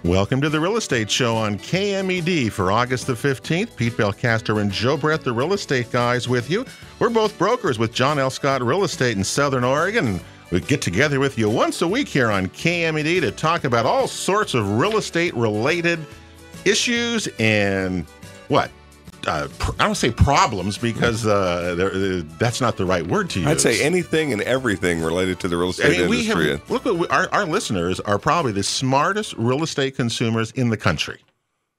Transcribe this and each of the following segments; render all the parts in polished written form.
Welcome to the Real Estate Show on KMED for August the 15th. Pete Belcaster and Joe Brett, the real estate guys, with you. We're both brokers with John L. Scott Real Estate in Southern Oregon. We get together with you once a week here on KMED to talk about all sorts of real estate-related issues and what? I don't say problems because that's not the right word to use. I'd say anything and everything related to the real estate industry. Our listeners are probably the smartest real estate consumers in the country.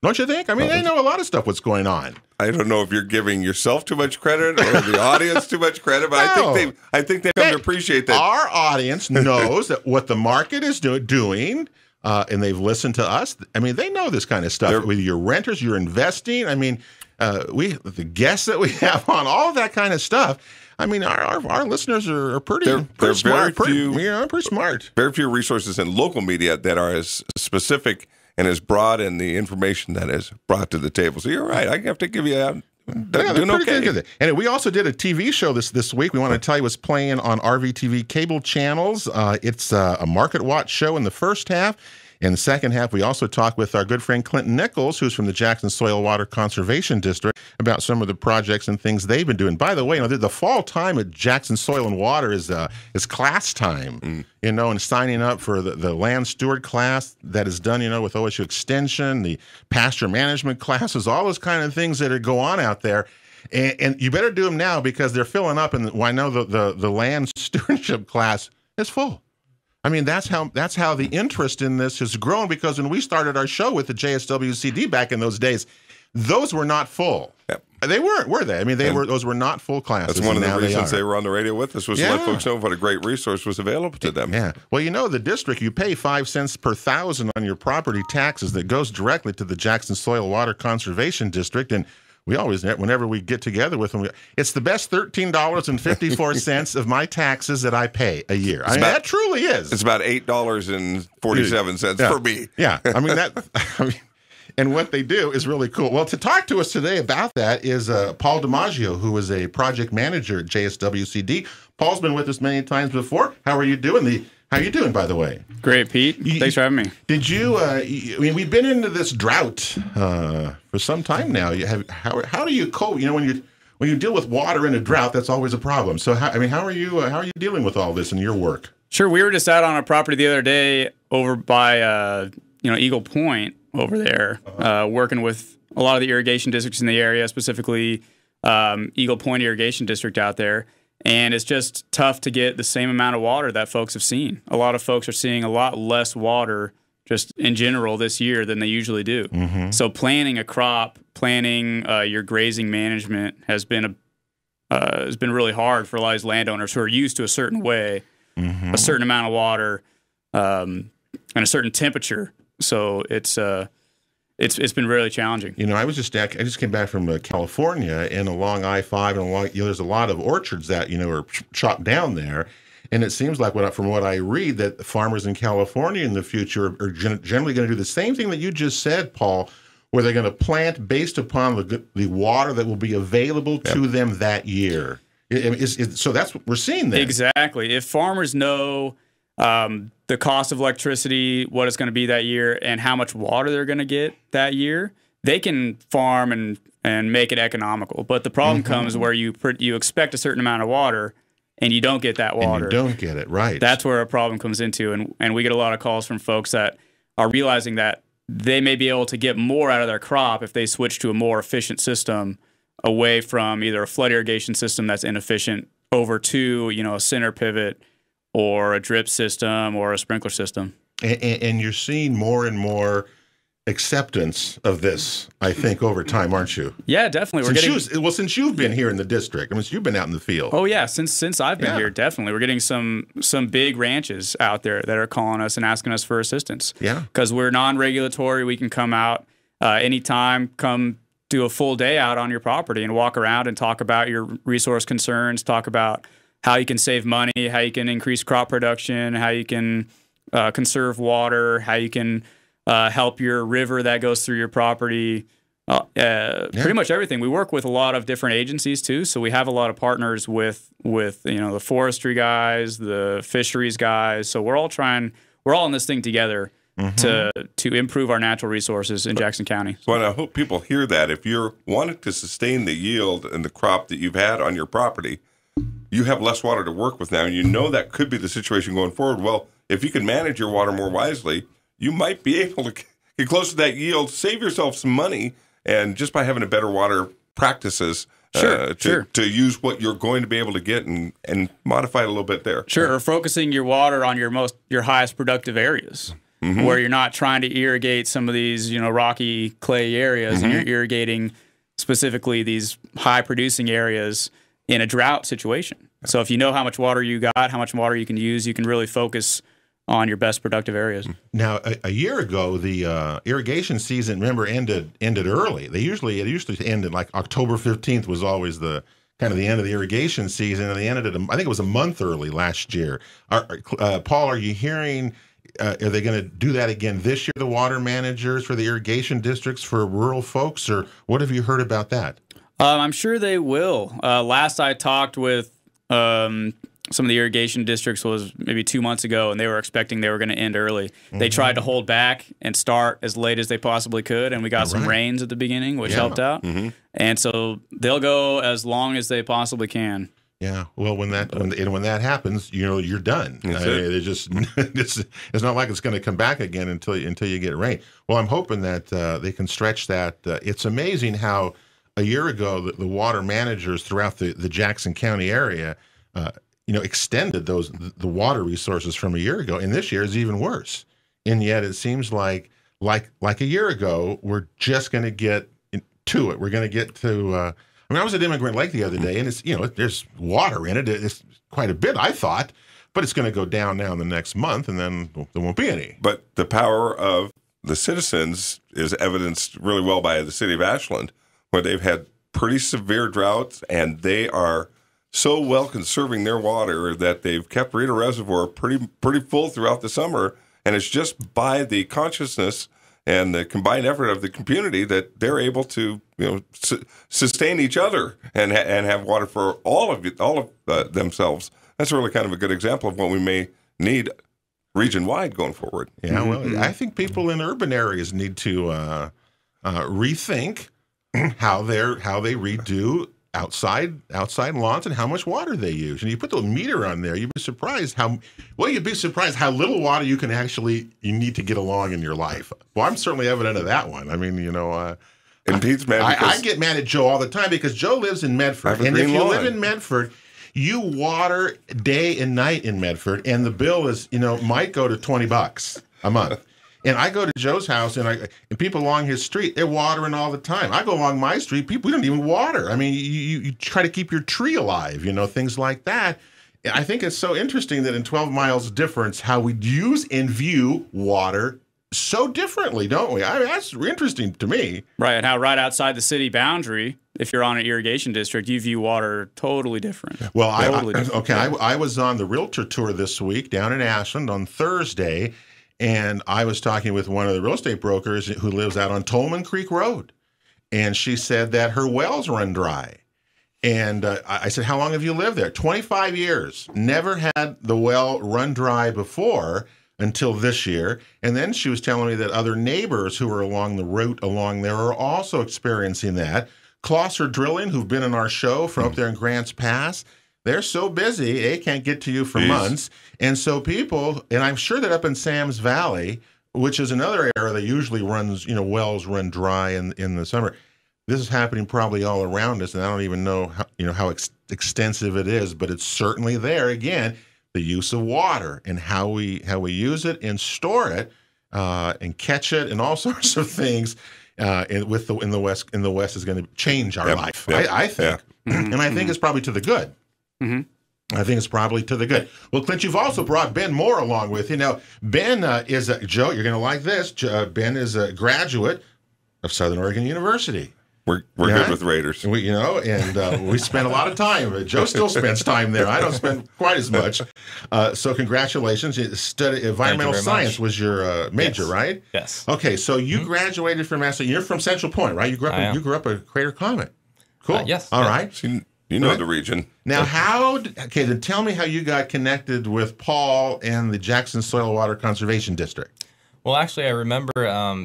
Don't you think? I mean, they know a lot of stuff what's going on. I don't know if you're giving yourself too much credit or the audience too much credit, but no. I think they've come to appreciate that. Our audience knows that what the market is doing, and they've listened to us. I mean, they know this kind of stuff. With your renters, you're investing. I mean, the guests that we have on, all of that kind of stuff. I mean, our listeners are pretty smart. Pretty smart. Very few resources in local media that are as specific and as broad in the information that is brought to the table. So you're right. I have to give you a doing okay. Good. And we also did a TV show this week. We want to tell you what's playing on RVTV cable channels. It's a Market Watch show in the first half. In the second half, we also talked with our good friend Clinton Nichols, who's from the Jackson Soil Water Conservation District, about some of the projects and things they've been doing. By the way, the fall time at Jackson Soil and Water is class time, and signing up for the land steward class that is done, with OSU Extension, the pasture management classes, all those kind of things that go on out there. And you better do them now because they're filling up, and I know the land stewardship class is full. I mean, that's how the interest in this has grown, because when we started our show with the JSWCD back in those days, those were not full. Yep. They weren't, were they? I mean, those were not full classes. That's one of the reasons they were on the radio with us, was to let folks know what a great resource was available to them. Yeah. Well, the district, you pay 5 cents per thousand on your property taxes that goes directly to the Jackson Soil Water Conservation District, and we always, whenever we get together with them, it's the best $13.54 of my taxes that I pay a year. That truly is. It's about $8.47 for me. Yeah, and what they do is really cool. Well, to talk to us today about that is Paul DiMaggio, who is a project manager at JSWCD. Paul's been with us many times before. How are you doing? How are you doing, by the way? Great, Pete. Thanks for having me. Did you? We've been into this drought for some time now. How do you cope? When you deal with water in a drought, that's always a problem. So, how are you dealing with all this in your work? Sure. We were just out on a property the other day over by Eagle Point over there, working with a lot of the irrigation districts in the area, specifically Eagle Point Irrigation District out there. And it's just tough to get the same amount of water that folks have seen. A lot of folks are seeing a lot less water just in general this year than they usually do. Mm-hmm. So planning a crop, planning your grazing management has been really hard for a lot of these landowners who are used to a certain way, a certain amount of water, and a certain temperature. So it's been really challenging. I just came back from California, and along I-5 and there's a lot of orchards that are chopped down there, and it seems like from what I read that farmers in California in the future are generally going to do the same thing that you just said, Paul, where they're going to plant based upon the water that will be available to them that year. So that's what we're seeing there. Exactly. If farmers know the cost of electricity, what it's going to be that year, and how much water they're going to get that year, they can farm and make it economical. But the problem comes where you expect a certain amount of water and you don't get that water. And you don't get it, right. That's where a problem comes into. And we get a lot of calls from folks that are realizing that they may be able to get more out of their crop if they switch to a more efficient system away from either a flood irrigation system that's inefficient over to, a center pivot or a drip system or a sprinkler system. And you're seeing more and more acceptance of this, I think, over time, aren't you? Yeah, definitely. Since you've been here in the district, since you've been out in the field. Oh yeah, since I've been here, definitely. We're getting some big ranches out there that are calling us and asking us for assistance. Yeah. Because we're non-regulatory, we can come out anytime, come do a full day out on your property and walk around and talk about your resource concerns, talk about how you can save money, how you can increase crop production, how you can conserve water, how you can help your river that goes through your property, pretty much everything. We work with a lot of different agencies too, so we have a lot of partners with the forestry guys, the fisheries guys. So we're all in this thing together to improve our natural resources in Jackson County. Well, I hope people hear that. If you're wanting to sustain the yield and the crop that you've had on your property, you have less water to work with now, and you know that could be the situation going forward. Well, if you can manage your water more wisely, you might be able to get close to that yield, save yourself some money, and just by having a better water practices to use what you're going to be able to get and modify it a little bit there. Sure, or focusing your water on your highest productive areas. Where you're not trying to irrigate some of these, rocky clay areas, and you're irrigating specifically these high producing areas in a drought situation. So if you know how much water you got, how much water you can use, you can really focus on your best productive areas. Now, a year ago, the irrigation season, remember, ended early. It usually ended like October 15th was always the kind of the end of the irrigation season, and they ended I think it was a month early last year. Paul, are you hearing? Are they going to do that again this year, the water managers for the irrigation districts for rural folks, or what have you heard about that? I'm sure they will. Last I talked with some of the irrigation districts was maybe 2 months ago, and they were expecting they were going to end early. They tried to hold back and start as late as they possibly could, and we got some rains at the beginning, which helped out. And so they'll go as long as they possibly can. Yeah, well, when that happens, you're done. It's not like it's going to come back again until you get rain. Well, I'm hoping that they can stretch that. It's amazing how a year ago the water managers throughout the Jackson County area, extended the water resources from a year ago, and this year is even worse. And yet it seems like a year ago we're just going to get to it. We're going to get to. I was at Immigrant Lake the other day, and it's there's water in it. It's quite a bit, I thought, but it's going to go down now in the next month, and then there won't be any. But the power of the citizens is evidenced really well by the city of Ashland, where they've had pretty severe droughts, and they are so well conserving their water that they've kept Rita Reservoir pretty full throughout the summer, and it's just by the consciousness and the combined effort of the community that they're able to, sustain each other and have water for all of themselves. That's really kind of a good example of what we may need region-wide going forward. Yeah, well, I think people in urban areas need to rethink how they redo outside lawns and how much water they use. And you put the meter on there, you'd be surprised how little water you need to get along in your life. Well, I'm certainly evident of that one. I mean, and Pete's mad I get mad at Joe all the time because Joe lives in Medford. And if you live in Medford, you water day and night in Medford, and the bill is, might go to $20 a month. And I go to Joe's house, and people along his street, they're watering all the time. I go along my street, we don't even water. I mean, you try to keep your tree alive, things like that. I think it's so interesting that in 12 miles difference, how we use and view water so differently, don't we? I mean, that's interesting to me. Right, and how right outside the city boundary, if you're on an irrigation district, you view water totally different. Well, I was on the realtor tour this week down in Ashland on Thursday, and I was talking with one of the real estate brokers who lives out on Tolman Creek Road. And she said that her wells run dry. And I said, how long have you lived there? 25 years. Never had the well run dry before until this year. And then she was telling me that other neighbors who were along the route along there are also experiencing that. Closser Drilling, who've been on our show from up there in Grants Pass, they're so busy, they can't get to you for months. And so people, and I'm sure that up in Sam's Valley, which is another area that usually runs, wells run dry in the summer. This is happening probably all around us, and I don't even know how extensive it is, but it's certainly there. Again, the use of water and how we use it and store it and catch it and all sorts of things. In the West is going to change our life. I think, and I think it's probably to the good. I think it's probably to the good. Well, Clint, you've also brought Ben Moore along with you. Now, Ben is Joe. You're going to like this. Ben is a graduate of Southern Oregon University. We're good with Raiders. We spent a lot of time. Joe still spends time there. I don't spend quite as much. So congratulations. You studied environmental science was your major, right? Yes. Okay, so you graduated from Massachusetts. You're from Central Point, right? You grew up at Crater Comet. Cool. Yes. All right. So you know the region. Now, then tell me how you got connected with Paul and the Jackson Soil Water Conservation District. Well, actually, I remember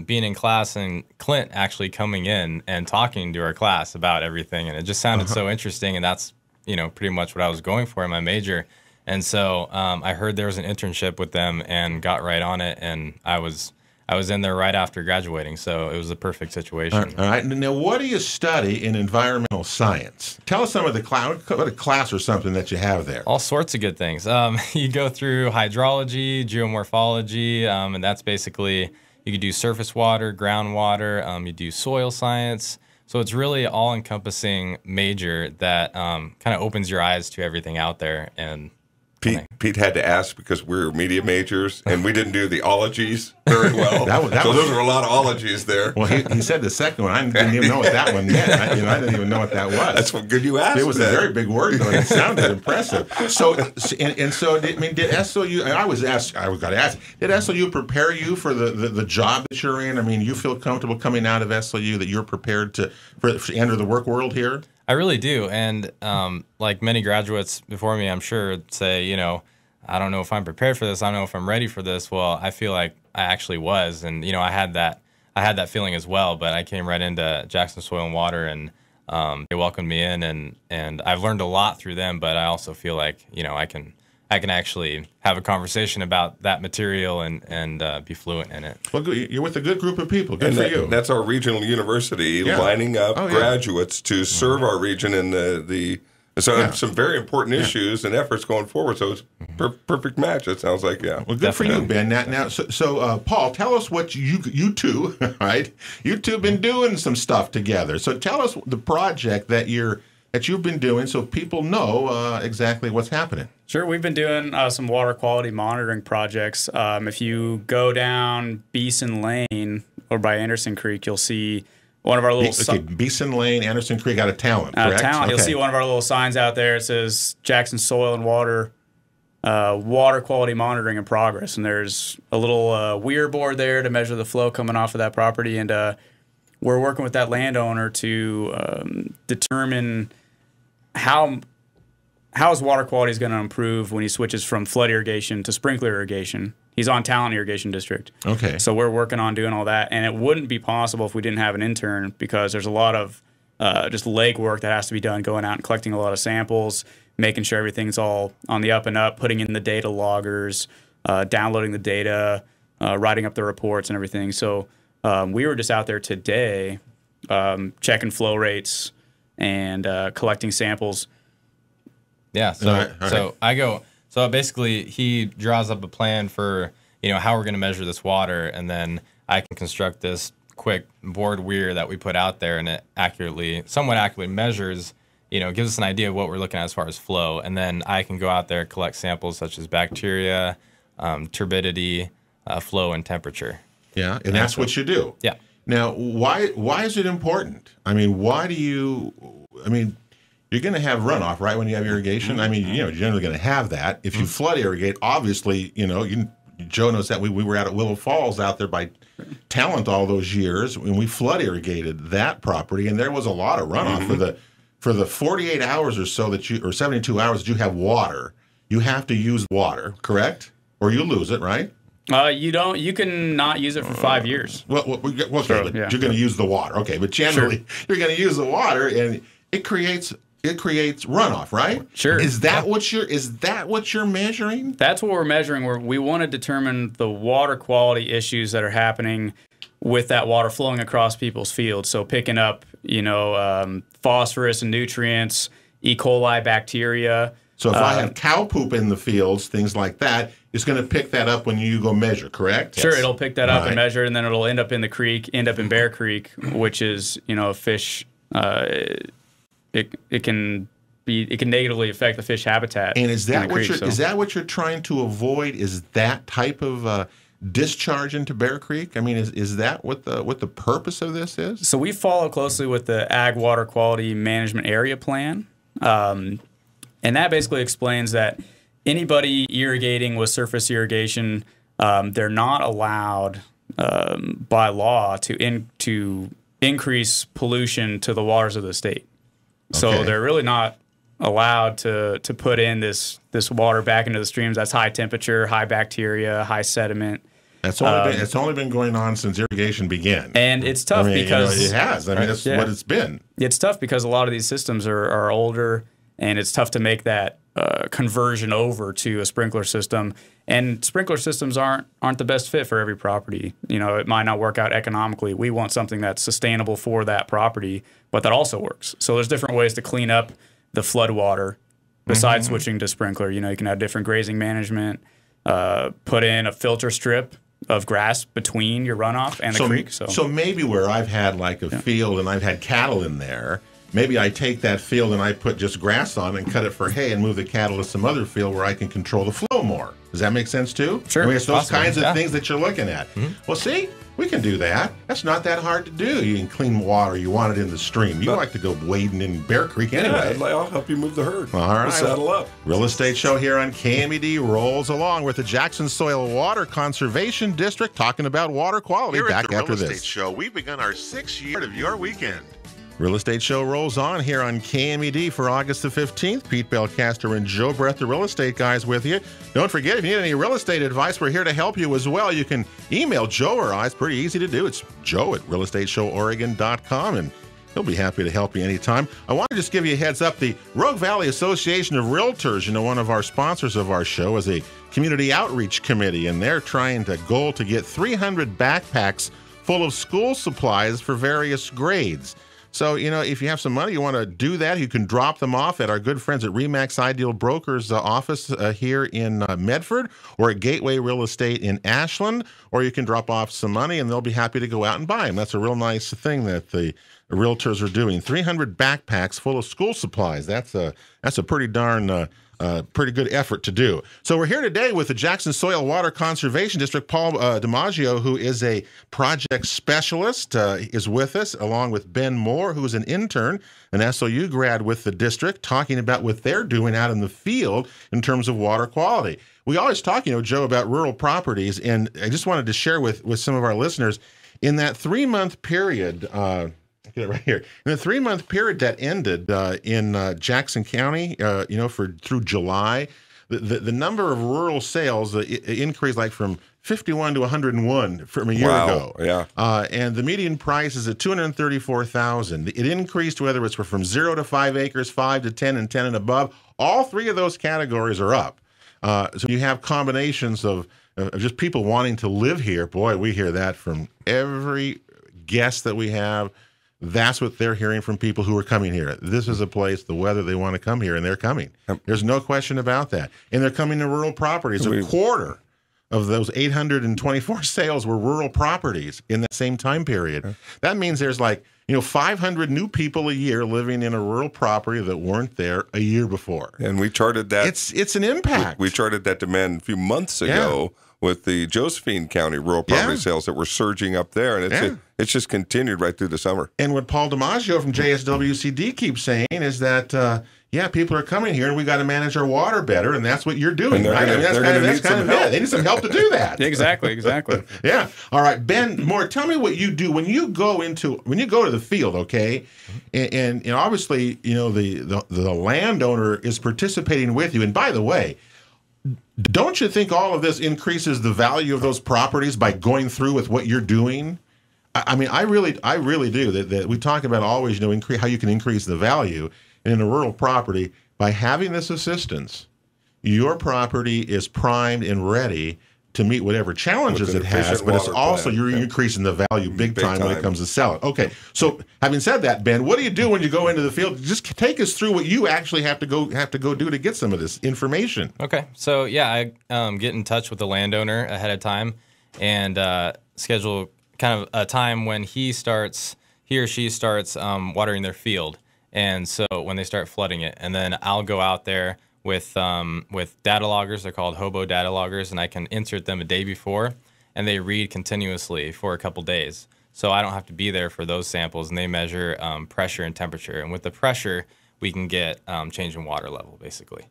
being in class and Clint actually coming in and talking to our class about everything, and it just sounded so interesting, and that's, pretty much what I was going for in my major. And so I heard there was an internship with them and got right on it, and I was in there right after graduating, so it was a perfect situation. All right. Now, what do you study in environmental science? Tell us some of the what a class or something that you have there. All sorts of good things. You go through hydrology, geomorphology, and that's basically, you could do surface water, groundwater, you do soil science. So it's really all-encompassing major that kind of opens your eyes to everything out there. And Pete had to ask because we're media majors and we didn't do the ologies very well. Those are a lot of ologies there. Well, he said the second one. I didn't even know what that one meant. I didn't even know what that was. That's what good you asked. It was a very big word, though, and it sounded impressive. So, did SOU? I got to ask. Did SOU prepare you for the job that you're in? I mean, you feel comfortable coming out of SOU that you're prepared to enter the work world here? I really do, and like many graduates before me, I'm sure say, I don't know if I'm prepared for this. I don't know if I'm ready for this. Well, I feel like I actually was, and I had that feeling as well. But I came right into Jackson Soil and Water, and they welcomed me in, and I've learned a lot through them. But I also feel like I can actually have a conversation about that material and be fluent in it. Well, you're with a good group of people. Good for you. That's our regional university lining up graduates to serve our region in some very important issues and efforts going forward. So it's perfect match. It sounds like, Well, good for you, Ben. Now, Paul, tell us what you two, right? You two have been doing some stuff together. So tell us the project that you've been doing, so people know exactly what's happening. Sure, we've been doing some water quality monitoring projects. If you go down Beeson Lane or by Anderson Creek, you'll see one of our little... Beeson Lane, Anderson Creek out of Talent, correct? Talent. Okay. You'll see one of our little signs out there. It says Jackson Soil and Water, water quality monitoring in progress. And there's a little weir board there to measure the flow coming off of that property. And we're working with that landowner to determine how his water quality is going to improve when he switches from flood irrigation to sprinkler irrigation. He's on Talent Irrigation District. Okay. So we're working on doing all that, and it wouldn't be possible if we didn't have an intern because there's a lot of just leg work that has to be done, going out and collecting a lot of samples, making sure everything's all on the up and up, putting in the data loggers, downloading the data, writing up the reports and everything. So we were just out there today checking flow rates and collecting samples. Yeah, so basically he draws up a plan for, how we're going to measure this water, and then I can construct this quick board weir that we put out there, and it somewhat accurately measures, gives us an idea of what we're looking at as far as flow, and then I can go out there, collect samples such as bacteria, turbidity, flow, and temperature. Yeah, and that's what you do. Yeah. Now, why is it important? I mean, you're going to have runoff, right, when you have irrigation? I mean, you're generally going to have that. If you flood irrigate, obviously, Joe knows that we were out at Willow Falls out there by Talent all those years, and we flood irrigated that property, and there was a lot of runoff for the 48 hours or so or 72 hours that you have water. You have to use water, correct? Or you lose it, right? You don't. You can not use it for 5 years. Okay, but you're going to use the water. Okay, but generally, you're going to use the water, and it creates runoff, right? Sure. Is that what you're measuring? That's what we're measuring. We want to determine the water quality issues that are happening with that water flowing across people's fields. So picking up, phosphorus and nutrients, E. coli bacteria. So if I have cow poop in the fields, things like that, it's going to pick that up when you go measure, correct? Sure, it'll pick that up and measure, and then it'll end up in the creek, end up in Bear Creek, which is, a fish. It can negatively affect the fish habitat. And is that what you're trying to avoid? Is that type of discharge into Bear Creek? I mean, is that what the purpose of this is? So we follow closely with the Ag Water Quality Management Area Plan, and that basically explains that anybody irrigating with surface irrigation, they're not allowed by law to increase pollution to the waters of the state. So they're really not allowed to put in this water back into the streams that's high temperature, high bacteria, high sediment. It's only been going on since irrigation began. And it's tough because it has. I mean, that's what it's been. It's tough because a lot of these systems are older, and it's tough to make that conversion over to a sprinkler system. And sprinkler systems aren't the best fit for every property. It might not work out economically. We want something that's sustainable for that property, but that also works. So there's different ways to clean up the flood water besides switching to sprinkler. You can have different grazing management, put in a filter strip of grass between your runoff and the creek. So maybe where I've had like a field and I've had cattle in there, maybe I take that field and I put just grass on and cut it for hay and move the cattle to some other field where I can control the flow more. Does that make sense too? Sure. I mean, it's those kinds of things that you're looking at. Well, see, we can do that. That's not that hard to do. You can clean water. You want it in the stream. You like to go wading in Bear Creek anyway. Yeah, I'll help you move the herd. All right. We'll saddle up. Real Estate Show here on KMED rolls along with the Jackson Soil Water Conservation District talking about water quality. Here Back at the after Real this. Estate Show, we've begun our 6th year of your weekend. Real Estate Show rolls on here on KMED for August the 15th. Pete Belcaster and Joe Brett, the real estate guys, with you. Don't forget, if you need any real estate advice, we're here to help you as well. You can email Joe or I. It's pretty easy to do. It's joe@realestateshoworegon.com, and he'll be happy to help you anytime. I want to just give you a heads up. The Rogue Valley Association of Realtors, one of our sponsors of our show, is a community outreach committee, and they're trying to goal to get 300 backpacks full of school supplies for various grades. So, if you have some money, you want to do that, you can drop them off at our good friends at RE/MAX Ideal Brokers office here in Medford, or at Gateway Real Estate in Ashland, or you can drop off some money and they'll be happy to go out and buy them. That's a real nice thing that the realtors are doing. 300 backpacks full of school supplies. That's a pretty darn pretty good effort to do. So we're here today with the Jackson Soil Water Conservation District. Paul DiMaggio, who is a project specialist, is with us, along with Ben Moore, who is an intern, an SOU grad with the district, talking about what they're doing out in the field in terms of water quality. We always talk, Joe, about rural properties, and I just wanted to share with some of our listeners, in that 3-month period, get it right here. In the 3-month period that ended in Jackson County, through July, the number of rural sales increased like from 51 to 101 from a year ago. Yeah. And the median price is at $234,000. It increased whether it's from 0 to 5 acres, 5 to 10, and 10 and above. All three of those categories are up. So you have combinations of just people wanting to live here. Boy, we hear that from every guest that we have. That's what they're hearing from people who are coming here. This is a place, the weather, they want to come here, and they're coming. There's no question about that. And they're coming to rural properties. A quarter of those 824 sales were rural properties in that same time period. That means there's 500 new people a year living in a rural property that weren't there a year before. And we charted that. It's an impact. We charted that demand a few months ago with the Josephine County rural property sales that were surging up there. And it's just continued right through the summer. And what Paul DiMaggio from JSWCD keeps saying is that, people are coming here and we got to manage our water better, and that's what you're doing, right? That's kind of it. They need some help to do that. Exactly. Yeah. All right, Ben Moore, tell me what you do when you go to the field, okay? And obviously, the landowner is participating with you. And by the way, don't you think all of this increases the value of those properties by going through with what you're doing? I mean, I really do. That we talk about always, how you can increase the value. And in a rural property, by having this assistance, your property is primed and ready to meet whatever challenges it has, but it's also you're increasing the value big time when it comes to selling. Okay, so having said that, Ben, what do you do when you go into the field? Just take us through what you actually have to go do to get some of this information. Okay, so I get in touch with the landowner ahead of time and schedule kind of a time when he or she starts watering their field, and so when they start flooding it, and then I'll go out there with data loggers. They're called hobo data loggers, and I can insert them a day before, and they read continuously for a couple days. So I don't have to be there for those samples, and they measure pressure and temperature. And with the pressure, we can get change in water level, basically.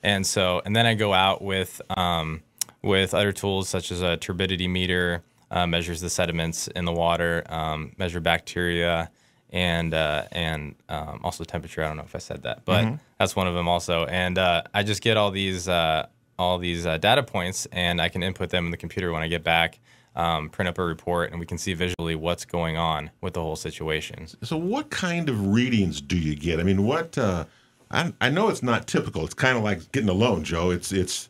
And then I go out with other tools such as a turbidity meter, measures the sediments in the water, measure bacteria, and also temperature. I don't know if I said that, but that's one of them also. And I just get all these data points, and I can input them in the computer when I get back. print up a report, and we can see visually what's going on with the whole situation. So what kind of readings do you get? I mean, what I know it's not typical. It's kind of like getting a loan, Joe. It's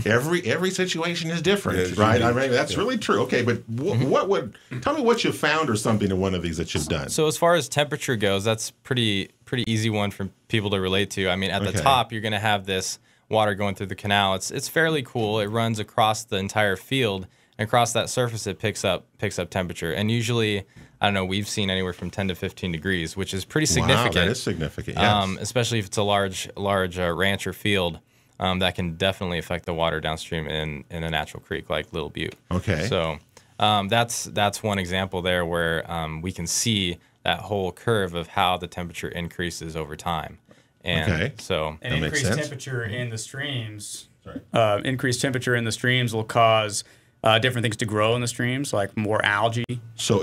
every situation is different, right? I mean, that's really true. Okay, but what would tell me what you found or something in one of these that you've done? So as far as temperature goes, that's pretty easy one for people to relate to. I mean, at the top, you're going to have this water going through the canal. It's fairly cool. It runs across the entire field. And across that surface, it picks up temperature. And usually, I don't know, we've seen anywhere from 10 to 15 degrees, which is pretty significant. Wow, that is significant, yes. Especially if it's a large ranch or field. That can definitely affect the water downstream in a natural creek like Little Butte. Okay. So that's one example there where we can see that whole curve of how the temperature increases over time. And so an increased temperature in the streams. Increased temperature in the streams will cause different things to grow in the streams, like more algae,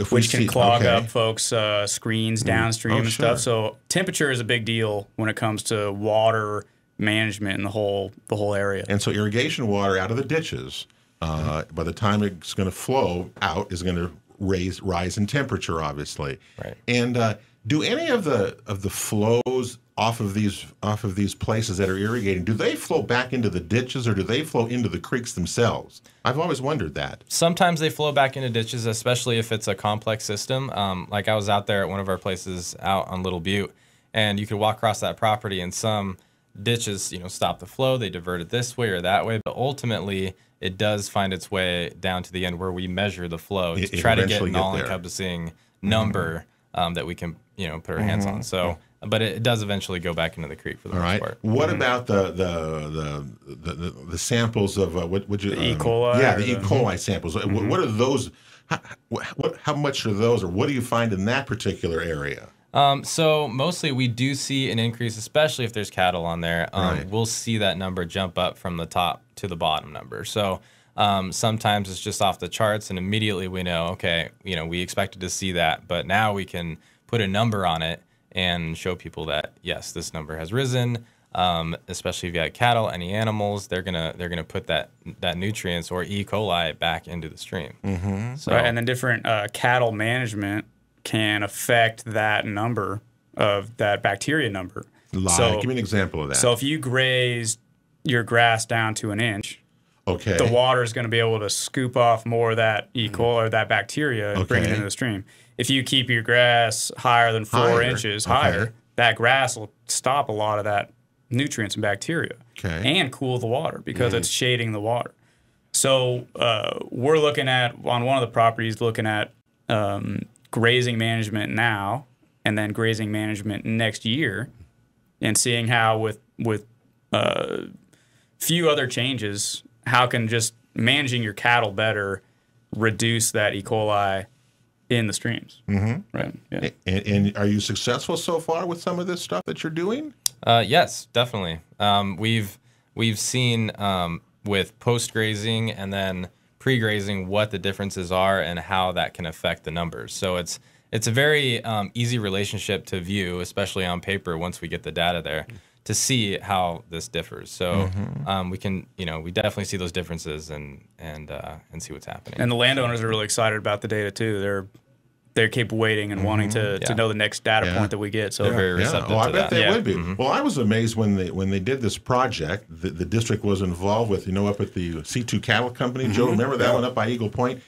which can clog up folks' screens downstream and stuff. So temperature is a big deal when it comes to water management in the whole area. And so irrigation water out of the ditches, by the time it's going to flow out, is going to rise in temperature, obviously. Right. And do any of the flows off of these places that are irrigating, do they flow back into the ditches or do they flow into the creeks themselves? I've always wondered that. Sometimes they flow back into ditches, especially if it's a complex system. Like I was out there at one of our places out on Little Butte, and you could walk across that property, and some ditches, stop the flow. They divert it this way or that way, but ultimately it does find its way down to the end where we measure the flow to try to get an all-encompassing number that we can, put our hands on. So, but it does eventually go back into the creek for the most part. What about the samples of what would you? The E. coli. Yeah, the E. coli samples. What are those? How much are those, or what do you find in that particular area? So mostly we do see an increase, especially if there's cattle on there. We'll see that number jump up from the top to the bottom number. So sometimes it's just off the charts, and immediately we know, okay, we expected to see that, but now we can put a number on it and show people that yes, this number has risen. Especially if you got cattle, any animals, they're gonna put that nutrients or E. coli back into the stream. So, and then different cattle management can affect that number of that bacteria number. So, give me an example of that. So if you graze your grass down to an inch, the water is going to be able to scoop off more of that E. coli or that bacteria and bring it into the stream. If you keep your grass higher than 4 inches higher, that grass will stop a lot of that nutrients and bacteria and cool the water because it's shading the water. So we're looking at, on one of the properties, looking at grazing management now and then grazing management next year, and seeing how with few other changes, how can just managing your cattle better reduce that E. coli in the streams. Right. Yeah. And are you successful so far with some of this stuff that you're doing? Yes, definitely. We've seen with post grazing and then pre-grazing what the differences are and how that can affect the numbers. So it's a very easy relationship to view, especially on paper once we get the data there, to see how this differs. So we can, we definitely see those differences and see what's happening. And the landowners are really excited about the data too. They keep waiting and wanting to know the next data point that we get. So they're very receptive I to bet that. they would be. Well, I was amazed when they did this project. The district was involved with, up at the C2 Cattle Company. Joe, remember that one up by Eagle Point?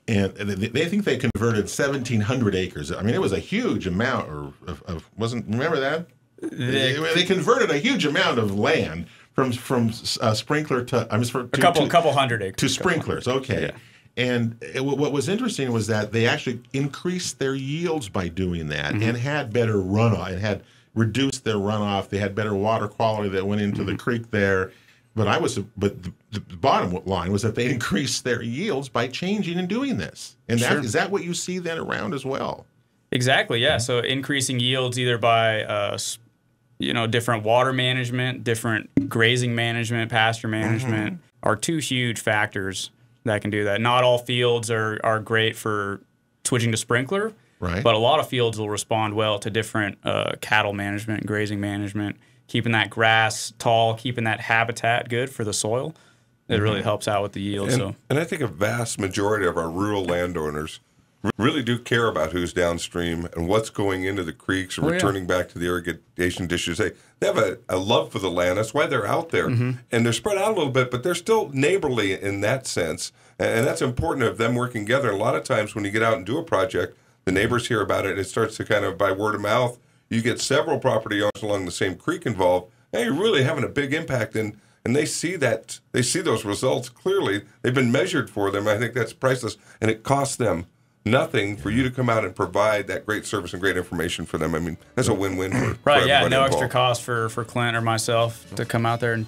And they think they converted 1,700 acres. I mean, it was a huge amount remember that? They converted a huge amount of land from sprinkler to a couple hundred acres to sprinklers. Okay. Yeah. And what was interesting was that they actually increased their yields by doing that and had better runoff. It had reduced their runoff. They had better water quality that went into the creek there. But the bottom line was that they increased their yields by changing and doing this. And is that what you see then around as well? Exactly. Yeah. So increasing yields either by different water management, different grazing management, pasture management are two huge factors that can do that. Not all fields are great for switching to sprinkler, but a lot of fields will respond well to different cattle management and grazing management, keeping that grass tall, keeping that habitat good for the soil. it really helps out with the yield. And I think a vast majority of our rural landowners really do care about who's downstream and what's going into the creeks and returning back to the irrigation dishes. They have a love for the land. That's why they're out there. And they're spread out a little bit, but they're still neighborly in that sense. And that's important of them working together. A lot of times when you get out and do a project, the neighbors hear about it, and it starts to kind of, by word of mouth, you get several property owners along the same creek involved. Hey, you're really having a big impact. And they see that, they see those results clearly. They've been measured for them. I think that's priceless. And it costs them nothing for you to come out and provide that great service and great information for them. I mean, that's a win-win for everybody no involved. extra cost for Clint or myself to come out there and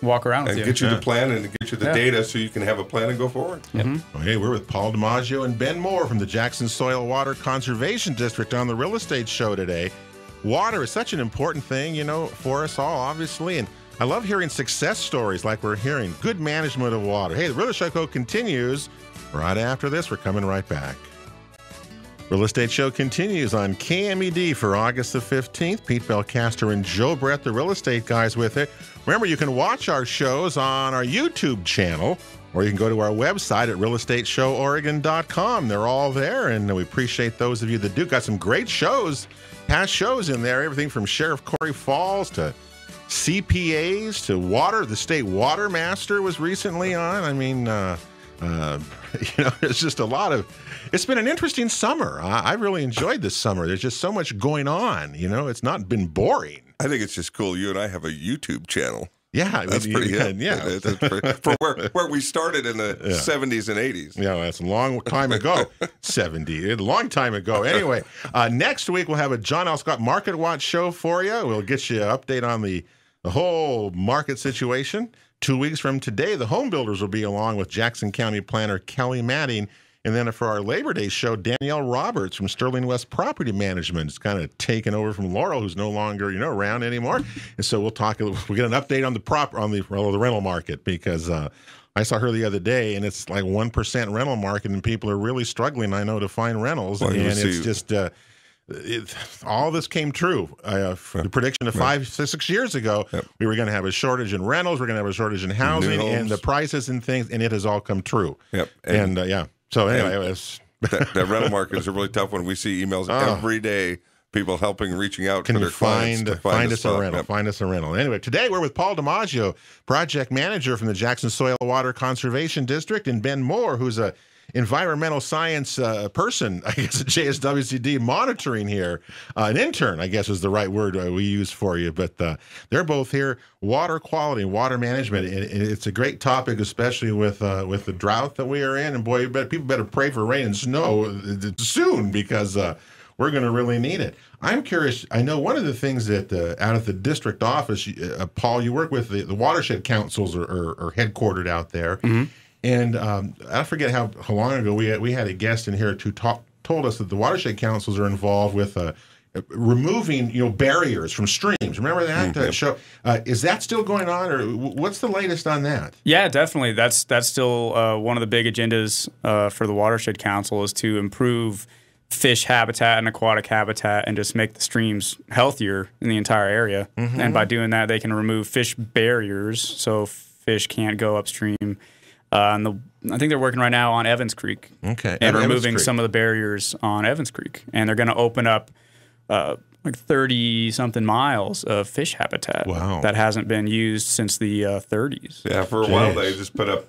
walk around with and you. get you the plan and get you the data so you can have a plan and go forward. Okay, we're with Paul DiMaggio and Ben Moore from the Jackson Soil Water Conservation District on the Real Estate Show today. Water is such an important thing, for us all, obviously, and I love hearing success stories like we're hearing. Good management of water. Hey, the Real Estate Show continues right after this. We're coming right back. Real Estate Show continues on KMED for August the 15th. Pete Belcaster and Joe Brett, the real estate guys, with it. Remember, you can watch our shows on our YouTube channel, or you can go to our website at realestateshoworegon.com. They're all there, and we appreciate those of you that do. Got some great shows, past shows in there, everything from Sheriff Corey Falls to CPAs to water. The state water master was recently on. I mean, there's just a lot of... It's been an interesting summer. I really enjoyed this summer. There's just so much going on. It's not been boring. I think it's just cool. You and I have a YouTube channel. Yeah, that's pretty good. Yeah, that's for where we started in the 70s and 80s. Yeah, that's a long time ago. 70, a long time ago. Anyway, next week we'll have a John L. Scott Market Watch show for you. We'll get you an update on the whole market situation. 2 weeks from today, the home builders will be along with Jackson County Planner Kelly Matting. And then for our Labor Day show, Danielle Roberts from Sterling West Property Management is kind of taken over from Laurel, who's no longer around anymore. And so we'll get an update on the rental market, because I saw her the other day, and it's like 1% rental market, and people are really struggling, I know, to find rentals. Well, and it's just all this came true. The prediction of 5-6 years ago, we were going to have a shortage in rentals, we're going to have a shortage in housing, and the prices and things, and it has all come true. Yep. And so anyway, it was that rental market is a really tough one. We see emails every day, people reaching out to their clients to find us a rental. Yep. Find us a rental. Anyway, today we're with Paul DiMaggio, project manager from the Jackson Soil Water Conservation District, and Ben Moore, who's a environmental science person, I guess, at JSWCD monitoring here. An intern, I guess, is the right word we use for you. But they're both here. Water quality and water management. It's a great topic, especially with the drought that we are in. And boy, people better pray for rain and snow soon, because we're going to really need it. I'm curious. I know one of the things that out of the district office, Paul, you work with the watershed councils are headquartered out there. Mm-hmm. And I forget how long ago we had a guest in here who told us that the watershed councils are involved with removing barriers from streams. Remember that show? Is that still going on, or what's the latest on that? Yeah, definitely. That's still one of the big agendas for the watershed council, is to improve fish habitat and aquatic habitat and just make the streams healthier in the entire area. Mm-hmm. And by doing that, they can remove fish barriers so fish can't go upstream. I think they're working right now on Evans Creek, and removing some of the barriers on Evans Creek, and they're going to open up like 30-something miles of fish habitat that hasn't been used since the 30s. Yeah, for a while they just put up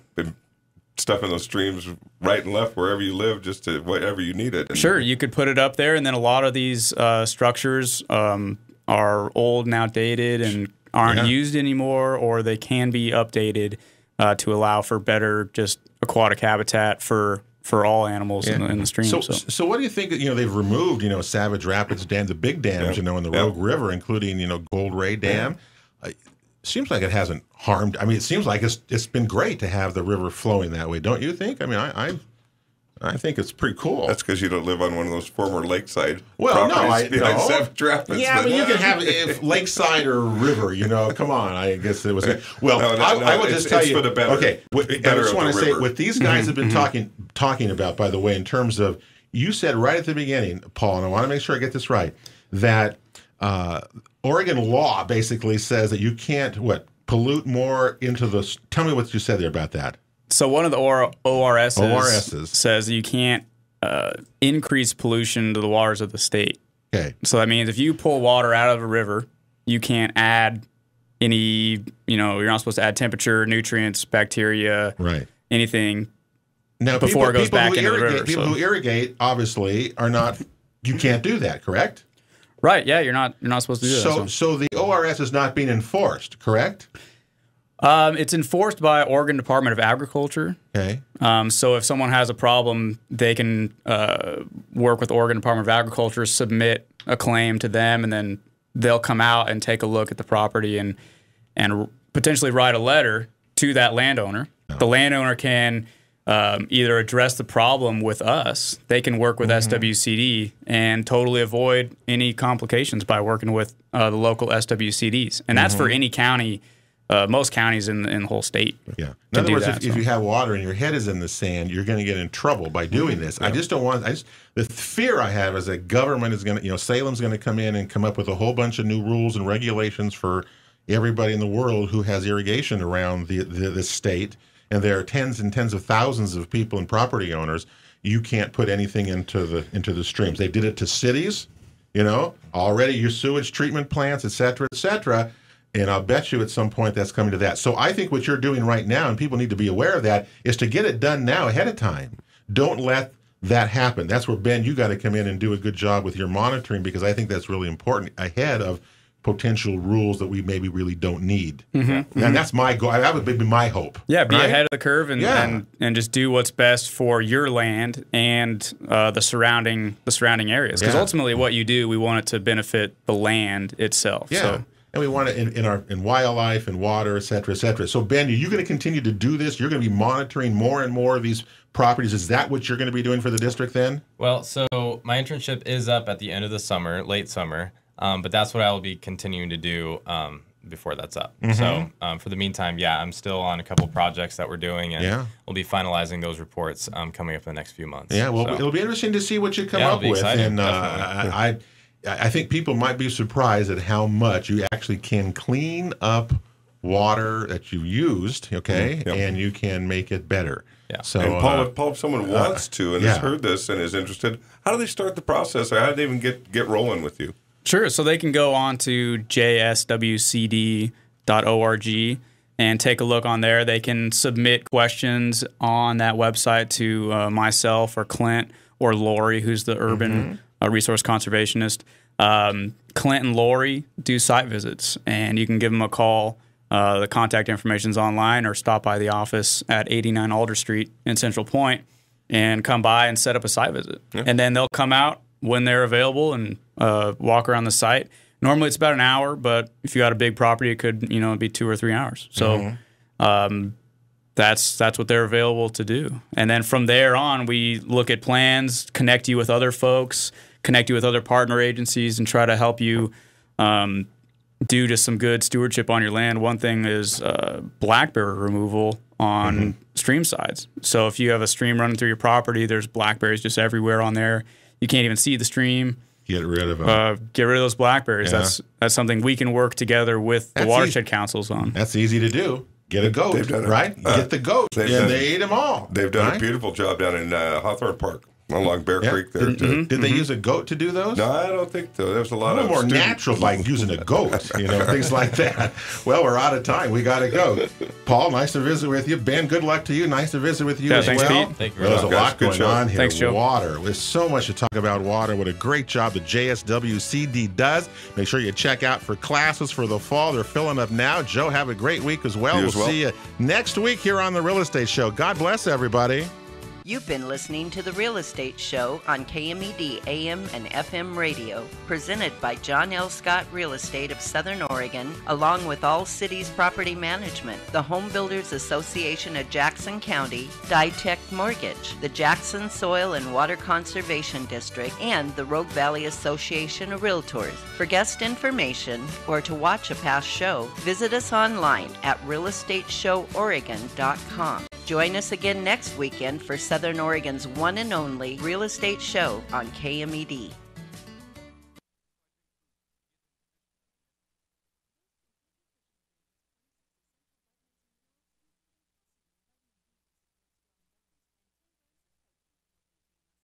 stuff in those streams right and left wherever you live, just to whatever you need it. Sure, you could put it up there, and then a lot of these structures are old and outdated and aren't used anymore, or they can be updated to allow for better just aquatic habitat for all animals in the stream. So what do you think? They've removed Savage Rapids Dam, the big dams in the Rogue River, including Gold Ray Dam. Seems like it hasn't harmed. I mean, it seems like it's been great to have the river flowing that way. Don't you think? I mean, I think it's pretty cool. That's because you don't live on one of those former lakeside properties behind Savage Rapids. Yeah, I mean, you can have if lakeside or river. Come on. I guess it was. Well, I will just tell you. For the better, I just want to say what these guys have been talking about. By the way, in terms of, you said right at the beginning, Paul, and I want to make sure I get this right, that Oregon law basically says that you can't pollute more into the... Tell me what you said there about that. So one of the ORSs says you can't increase pollution to the waters of the state. Okay. So that means if you pull water out of a river, you can't add any, you're not supposed to add temperature, nutrients, bacteria, right, anything now, before it goes back into the river. People who irrigate, obviously, are not, you can't do that, correct? Right, yeah, you're not supposed to do that. So the ORS is not being enforced, correct? It's enforced by Oregon Department of Agriculture. Okay. So if someone has a problem, they can work with Oregon Department of Agriculture, submit a claim to them, and then they'll come out and take a look at the property and potentially write a letter to that landowner. Oh. The landowner can either address the problem with us. They can work with SWCD and totally avoid any complications by working with the local SWCDs. And that's for any county. Most counties in the whole state. Yeah. In other words, if you have water and your head is in the sand, you're going to get in trouble by doing this. Yeah. I just don't want. The fear I have is that government is going to, Salem's going to come in and come up with a whole bunch of new rules and regulations for everybody in the world who has irrigation around the state, and there are tens and tens of thousands of people and property owners. You can't put anything into the streams. They did it to cities, already your sewage treatment plants, et cetera, et cetera. And I'll bet you at some point that's coming to that. So I think what you're doing right now, and people need to be aware of that, is to get it done now ahead of time. Don't let that happen. That's where, Ben, you got to come in and do a good job with your monitoring, because I think that's really important ahead of potential rules that we maybe really don't need. And that's my goal. That would be my hope. Yeah, be ahead of the curve and just do what's best for your land and the surrounding areas. Because ultimately what you do, we want it to benefit the land itself. Yeah. So. And we want it in wildlife and water, et cetera, et cetera. So, Ben, are you going to continue to do this? You're going to be monitoring more and more of these properties. Is that what you're going to be doing for the district then? Well, so my internship is up at the end of the summer, late summer, but that's what I will be continuing to do before that's up. So for the meantime, I'm still on a couple projects that we're doing, and we'll be finalizing those reports coming up in the next few months. Yeah, well, it'll be interesting to see what you come up with. Exciting, and I think people might be surprised at how much you actually can clean up water that you used, and you can make it better. Yeah. So, and Paul, if someone wants to and has heard this and is interested, how do they start the process, or how do they even get rolling with you? Sure. So they can go on to jswcd.org and take a look on there. They can submit questions on that website to myself or Clint or Lori, who's the urban resource conservationist. Clint and Lori do site visits, and you can give them a call. The contact information's online, or stop by the office at 89 Alder Street in Central Point and come by and set up a site visit. Yeah. And then they'll come out when they're available and walk around the site. Normally it's about an hour, but if you got a big property, it could be 2 or 3 hours. So that's what they're available to do. And then from there on, we look at plans, connect you with other folks, connect you with other partner agencies, and try to help you do just some good stewardship on your land. One thing is blackberry removal on stream sides. So if you have a stream running through your property, there's blackberries just everywhere on there. You can't even see the stream. Get rid of them. Get rid of those blackberries. Yeah. That's something we can work together with the watershed councils on. That's easy to do. Get a goat, right? Get the goat, and they eat them all. They've done a beautiful job down in Hawthorne Park. Along Bear Creek there, too. Did they use a goat to do those? No, I don't think so. There's a lot of more natural, like using a goat, things like that. Well, we're out of time. We got to go. Paul, nice to visit with you. Ben, good luck to you. Nice to visit with you as thanks, well. Pete. Thank you very much. There's a lot going on here. Thanks, Joe. Water. There's so much to talk about water. What a great job the JSWCD does. Make sure you check out for classes for the fall. They're filling up now. Joe, have a great week as well. We'll see you next week here on The Real Estate Show. God bless everybody. You've been listening to The Real Estate Show on KMED AM and FM radio, presented by John L. Scott Real Estate of Southern Oregon, along with All Cities Property Management, the Home Builders Association of Jackson County, Ditech Mortgage, the Jackson Soil and Water Conservation District, and the Rogue Valley Association of Realtors. For guest information or to watch a past show, visit us online at realestateshoworegon.com. Join us again next weekend for Southern Oregon's one and only Real Estate Show on KMED.